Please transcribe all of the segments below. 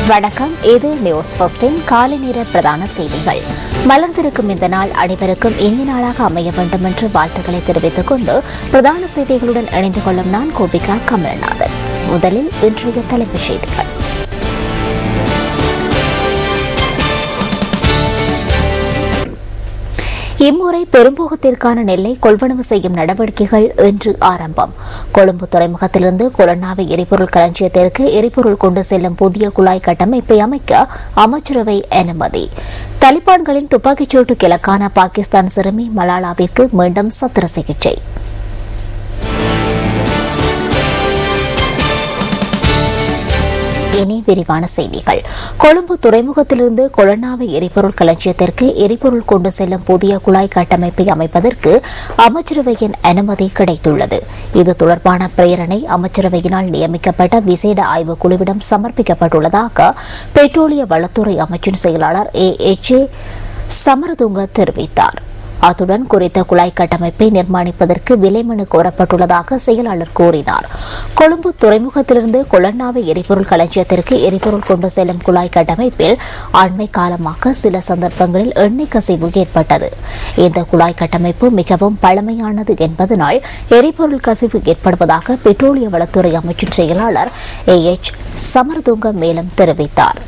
வணக்கம். இது நியூஸ் ஃபர்ஸ்டின் காலை நேர பிரதான செய்திகள். மலர்ந்திருக்கும் இந்த நாள் அனைவருக்கும் இனிய நாளாக அமைய வேண்டும் என்று வாழ்த்துக்களை தெரிவித்துக் கொண்டு பிரதான செய்திகளுடன் இணைந்து கொள்ளும் நான் கோபிகா கமலநாதன். முதலில் இன்றைய தலைப்புச் செய்திகள். இம்முறை பெரும்போகத்திற்கான நெல்லை கொள்வனவு செய்யும் நடவடிக்கைகள் இன்று ஆரம்பம். கொழும்பு துறைமுகத்திலிருந்து கொலன்னாவை எரிபொருள் களஞ்சியத்திற்கு எரிபொருள் கொண்டு செல்லும் புதிய குழாய் கட்டமைப்பை அமைக்க அமைச்சரவை அனுமதி. தலிபான்களின் துப்பாக்கிச்சூட்டுக்கு இலக்கான பாகிஸ்தான் சிறுமி மலாலாவிற்கு மீண்டும் சத்திர சிகிச்சை. இனி விரிவான செய்திகள். கொழும்பு துறைமுகத்திலிருந்து கொலன்னாவை எரிபொருள் களஞ்சியத்திற்கு எரிபொருள் கொண்டு செல்லும் புதிய குழாய் கட்டமைப்பை அமைப்பதற்கு அமைச்சரவையின் அனுமதி கிடைத்துள்ளது. இது தொடர்பான பிரேரணை அமைச்சரவையினால் நியமிக்கப்பட்ட விசேட ஆய்வுக்குழுவிடம் சமர்ப்பிக்கப்பட்டுள்ளதாக பெட்ரோலிய வளத்துறை அமைச்சின் செயலாளர் AH சமரதுங்க தெரிவித்தார். அத்துடன் குறித்த குழாய் கட்டமைப்பை நிர்மாணிப்பதற்கு விலைமனு கோரப்பட்டுள்ளதாக செயலாளர் கூறினார். கொழும்பு துறைமுகத்திலிருந்து கொலன்னாவை எரிபொருள் களஞ்சியத்திற்கு எரிபொருள் கொண்டு செல்லும் குழாய் கட்டமைப்பில் அண்மை காலமாக சில சந்தர்ப்பங்களில் எண்ணெய் கசிவு ஏற்பட்டது. இந்த குழாய் கட்டமைப்பு மிகவும் பழமையானது என்பதனால் எரிபொருள் கசிவு ஏற்படுவதாக பெட்ரோலிய வளத்துறை அமைச்சின் செயலாளர் AH சமரதுங்க மேலும் தெரிவித்தார்.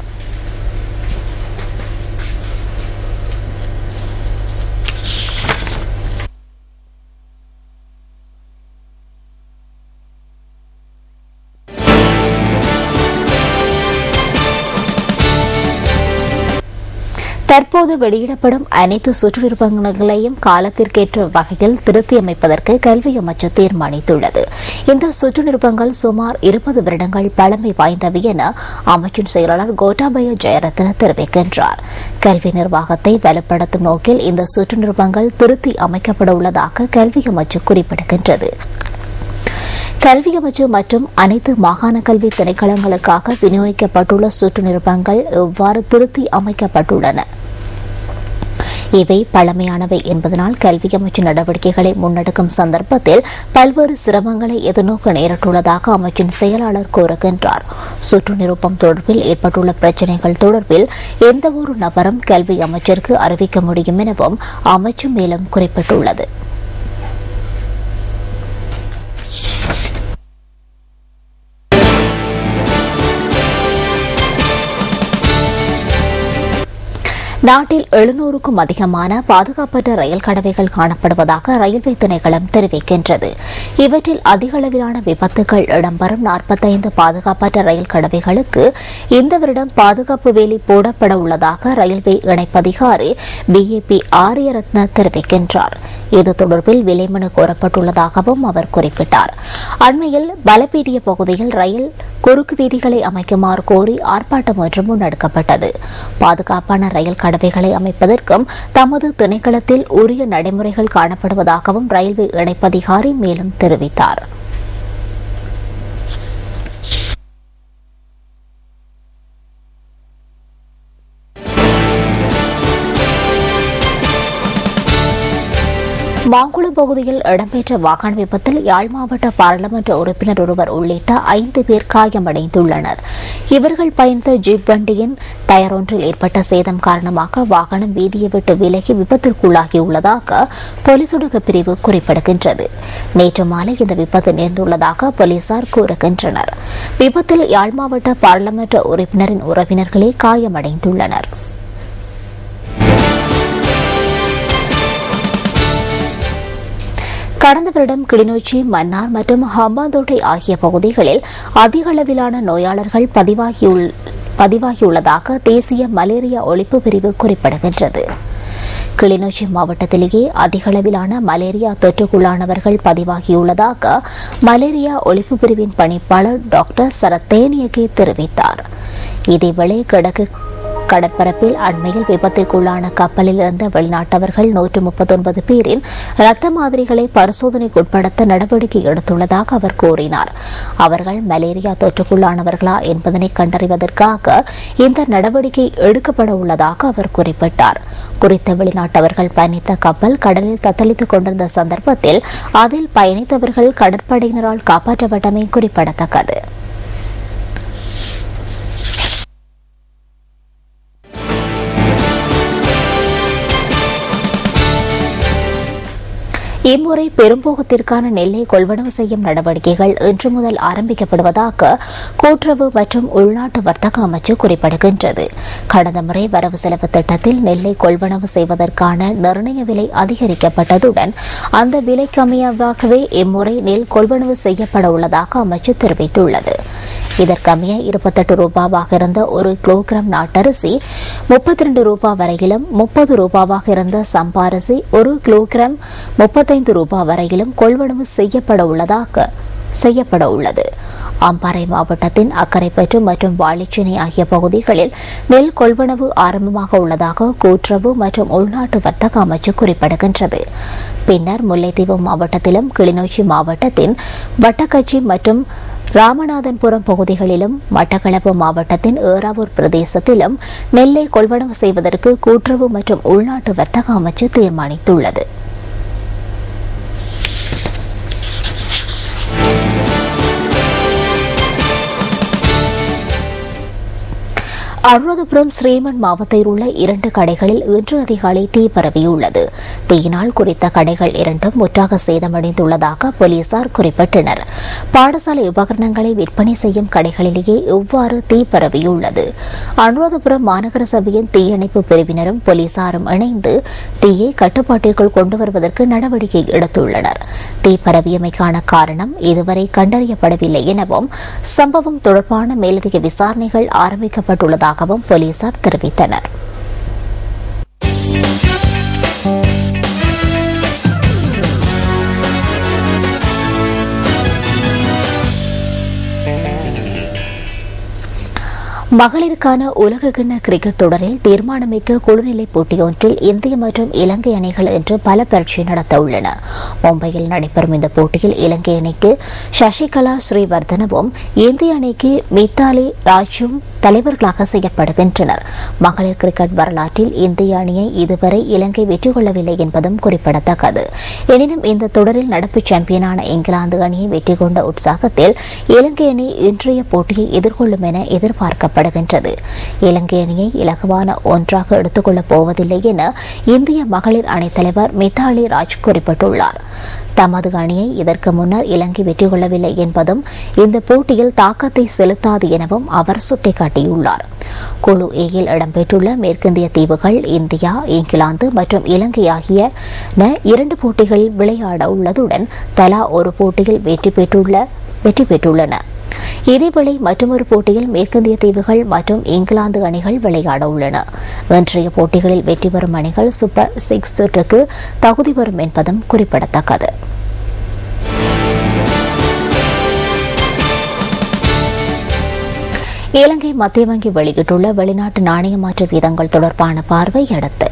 தற்போது வெளியிடப்படும் அனைத்து சுற்று நிருபங்களையும் காலத்திற்கேற்ற வகையில் திருத்தியமைப்பதற்கு கல்வி அமைச்சர் தீர்மானித்துள்ளது. இந்த சுற்று நிருபங்கள் சுமார் 20 வருடங்கள் பழமை வாய்ந்தவை என அமைச்சின் செயலாளர் கோட்டாபய ஜெயரத்ன தெரிவிக்கின்றார். கல்வி நிர்வாகத்தை வலுப்படுத்தும் நோக்கில் இந்த சுற்று நிருபங்கள் திருத்தி அமைக்கப்பட உள்ளதாக கல்வி அமைச்சர் குறிப்பிடுகின்றது. கல்வி அமைச்சு மற்றும் அனைத்து மாகாண கல்வி திணைக்களங்களுக்காக விநியோகிக்கப்பட்டுள்ள சுற்று நிருபங்கள் எவ்வாறு திருத்தி அமைக்கப்பட்டுள்ளன? இவை பழமையானவை என்பதனால் கல்வி அமைச்சு நடவடிக்கைகளை முன்னெடுக்கும் சந்தர்ப்பத்தில் பல்வேறு சிரமங்களை எதிர்நோக்க நேரிட்டுள்ளதாக அமைச்சின் செயலாளர் கூறுகின்றார். சுற்று நிருப்பம் தொடர்பில் ஏற்பட்டுள்ள பிரச்சினைகள் தொடர்பில் எந்தவொரு நபரும் கல்வி அமைச்சருக்கு அறிவிக்க முடியும் எனவும் அமைச்சு மேலும் குறிப்பிட்டுள்ளது. நாட்டில் 700க்கும் அதிகமான பாதுகாப்பற்ற ரயில் கடவைகள் காணப்படுவதாக ரயில்வே திணைக்களம் தெரிவிக்கின்றது. இவற்றில் அதிக அளவிலான விபத்துகள் இடம்பெறும் 45 பாதுகாப்பற்ற ரயில் கடவைகளுக்கு இந்த வருடம் பாதுகாப்பு வேலி போடப்பட உள்ளதாக ரயில்வே இணைப்பதிகாரி BAP ஆரியரத்ன தெரிவிக்கின்றார். இது தொடர்பில் விலைமனு கோரப்பட்டுள்ளதாகவும் அவர் குறிப்பிட்டார். அண்மையில் பலபீடிய பகுதியில் ரயில் குறுக்கு வீதிகளை அமைக்குமாறு கோரி ஆர்ப்பாட்டம் ஒன்று முன்னெடுக்கப்பட்டது. பாதுகாப்பான ரயில் கடவைகளை அமைப்பதற்கும் தமது திணைக்களத்தில் உரிய நடைமுறைகள் காணப்படுவதாகவும் ரயில்வே இணைப்பதிகாரி மேலும் தெரிவித்தார். மாங்குளம் பகுதியில் இடம்பெற்ற வாகன விபத்தில் யாழ் மாவட்ட பாராளுமன்ற உறுப்பினர் ஒருவர் உள்ளிட்ட 5 பேர் காயமடைந்துள்ளனர். இவர்கள் பயணித்த ஜீப் வண்டியின் டயர் ஒன்றில் ஏற்பட்ட சேதம் காரணமாக வாகனம் வீதியை விட்டு விலகி விபத்திற்குள்ளாகியுள்ளதாக போலீஸ் ஊடக பிரிவு குறிப்பிடுகின்றது. நேற்று மாலை இந்த விபத்து நேர்ந்துள்ளதாக போலீசார் கூறுகின்றனர். விபத்தில் யாழ் மாவட்ட பாராளுமன்ற உறுப்பினரின் உறவினர்களே காயமடைந்துள்ளனர். கடந்த வருடம் கிளிநொச்சி, மன்னார் மற்றும் ஹம்பாந்தோட்டை ஆகிய பகுதிகளில் அதிக அளவிலான நோயாளர்கள் பதிவாகியுள்ளதாக தேசிய மலேரியா ஒழிப்பு பிரிவு குறிப்பிடுகின்றது. கிளிநொச்சி மாவட்டத்திலேயே அதிக அளவிலான மலேரியா தொற்றுக்குள்ளானவர்கள் பதிவாகியுள்ளதாக மலேரியா ஒழிப்பு பிரிவின் பணிப்பாளர் டாக்டர் சரத்தேனியகே தெரிவித்தார். இதேவேளை கிழக்கு கடற்பரப்பில் அண்மையில் விபத்திற்குள்ளான கப்பலில் இருந்த வெளிநாட்டவர்கள் 139 பேரின் இரத்த மாதிரிகளை பரிசோதனைக்குட்படுத்த நடவடிக்கை எடுத்துள்ளதாக அவர் கூறினார். அவர்கள் மலேரியா தொற்றுக்குள்ளானவர்களா என்பதனை கண்டறிவதற்காக இந்த நடவடிக்கை எடுக்கப்பட உள்ளதாக அவர் குறிப்பிட்டார். குறித்த வெளிநாட்டவர்கள் பயணித்த கப்பல் கடலில் தத்தளித்துக் கொண்டிருந்த சந்தர்ப்பத்தில் அதில் பயணித்தவர்கள் கடற்படையினரால் காப்பாற்றப்பட்டமை குறிப்பிடத்தக்கது. இம்முறை பெரும்போகத்திற்கான நெல்லை கொள்வனவு செய்யும் நடவடிக்கைகள் இன்று முதல் ஆரம்பிக்கப்படுவதாக கூட்டுறவு மற்றும் உள்நாட்டு வர்த்தக அமைச்சு குறிப்பிடுகின்றது. கடந்த முறை வரவு செலவு திட்டத்தில் நெல்லை கொள்வனவு செய்வதற்கான நிர்ணய விலை அதிகரிக்கப்பட்டதுடன் அந்த விலைக்கு அமையவாகவே இம்முறை நெல் கொள்வனவு செய்யப்பட உள்ளதாக அமைச்சு தெரிவித்துள்ளது. இதற்கமைய 28 ரூபாவாக இருந்த ஒரு கிலோகிராம் நாட்டரிசி 32 ரூபாய் வரையிலும், 30 ரூபாவாக இருந்த சம்பாரிசி ஒரு கிலோகிராம் 35 ரூபாய் வரையிலும் கொள்வனவு செய்யப்பட உள்ளது. அம்பாறை மாவட்டத்தின் அக்கரைப்பற்று மற்றும் வாழைச்சேனை ஆகிய பகுதிகளில் நெல் கொள்வனவு ஆரம்பமாக உள்ளதாக கூட்டுறவு மற்றும் உள்நாட்டு வர்த்தக அமைச்சு குறிப்பிடுகின்றது. பின்னர் முல்லைத்தீவு மாவட்டத்திலும் கிளிநொச்சி மாவட்டத்தின் வட்டக்கச்சி மற்றும் ராமநாதன்புரம் பகுதிகளிலும் மட்டக்களப்பு மாவட்டத்தின் ஏறாவூர் பிரதேசத்திலும் நெல்லை கொள்வனவு செய்வதற்கு கூட்டுறவு மற்றும் உள்நாட்டு வர்த்தக அமைச்சு தீர்மானித்துள்ளது. அனுராதபுரம் ஸ்ரீமன் மாவட்டத்தில் உள்ள 2 கடைகளில் இன்று அதிகாலை தீ பரவியுள்ளது. தீயினால் குறித்த கடைகள் 2 முற்றாக சேதமடைந்துள்ளதாக போலீசார் குறிப்பிட்டனர். பாடசாலை உபகரணங்களை விற்பனை செய்யும் கடைகளிலேயே இவ்வாறு தீ பரவியுள்ளது. அனுராதபுரம் மாநகர சபையின் தீயணைப்பு பிரிவினரும் போலீசாரும் இணைந்து தீயை கட்டுப்பாட்டிற்குள் கொண்டு வருவதற்கு நடவடிக்கை எடுத்துள்ளனர். தீ பரவியமைக்கான காரணம் இதுவரை கண்டறியப்படவில்லை எனவும் சம்பவம் தொடர்பான மேலதிக விசாரணைகள் ஆரம்பிக்கப்பட்டுள்ளதாக போலீசார் தெரிவித்தனர். மகளிருக்கான உலகக்கிண்ண கிரிக்கெட் தொடரில் தீர்மானமிக்க குழுநிலை போட்டியொன்றில் இந்திய மற்றும் இலங்கை அணிகள் இன்று பல பரீட்சை நடத்த உள்ளன. மும்பையில் நடைபெறும் இந்த போட்டியில் இலங்கை அணிக்கு சசிகலா ஸ்ரீவர்தனவும் இந்திய அணிக்கு மித்தாலி ராஜும் தலைவர்களாக செயற்படுகின்றனர். மகளிர் கிரிக்கெட் வரலாற்றில் இந்திய அணியை இதுவரை இலங்கை வெற்றி கொள்ளவில்லை என்பதும் குறிப்பிடத்தக்கது. எனினும் இந்த தொடரில் நடப்பு சாம்பியனான இங்கிலாந்து அணியை வெற்றி கொண்ட உற்சாகத்தில் இலங்கை அணி இன்றைய போட்டியை எதிர்கொள்ளும் என எதிர்பார்க்கப்படுகின்றது. இலங்கை அணியை இலகுவான ஒன்றாக எடுத்துக்கொள்ளப் போவதில்லை என இந்திய மகளிர் அணித் தலைவர் மித்தாலி ராஜ் குறிப்பிட்டுள்ளார். தமது அணியை இதற்கு முன்னர் இலங்கை வெற்றி கொள்ளவில்லை என்பதும் இந்த போட்டியில் தாக்கத்தை செலுத்தாது எனவும் அவர் சுட்டிக்காட்டியுள்ளார். குழு ஏயில் இடம்பெற்றுள்ள மேற்கிந்திய தீவுகள், இந்தியா, இங்கிலாந்து மற்றும் இலங்கை ஆகிய 2 போட்டிகளில் விளையாட உள்ளதுடன் தலா ஒரு போட்டியில் வெற்றி பெற்றுள்ளன. இதேவேளை மற்றொரு போட்டியில் மேற்கிந்திய தீவுகள் மற்றும் இங்கிலாந்து அணிகள் விளையாட உள்ளன. இன்றைய போட்டிகளில் வெற்றி பெறும் அணிகள் சூப்பர் 6 சுற்றுக்கு தகுதி பெறும் என்பதும் குறிப்பிடத்தக்கது. இலங்கை மத்திய வங்கி வெளியிட்டுள்ள வெளிநாட்டு நாணய மாற்று வீதங்கள் தொடர்பான பார்வை அடுத்து.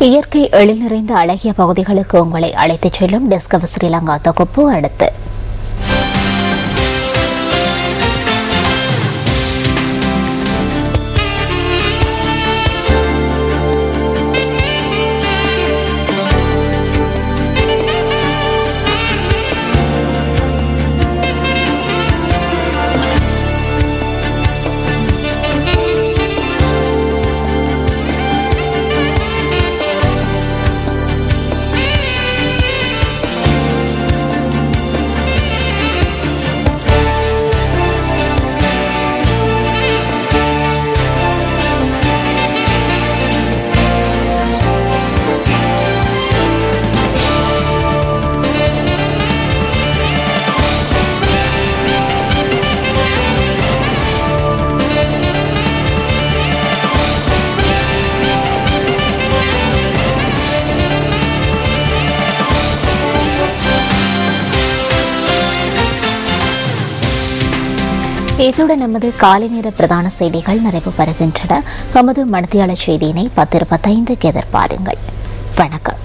இயற்கை எழில் நிறைந்த அழகிய பகுதிகளுக்கு உங்களை அழைத்துச் செல்லும் டிஸ்கவர் ஸ்ரீலங்கா தொகுப்பு அடுத்து. இத்துடன் நமது காலை நேர பிரதான செய்திகள் நிறைவு பெறுகின்றன. நமது மணித்தியாளர் செய்தியினை 10:25 எதிர்பாருங்கள். வணக்கம்.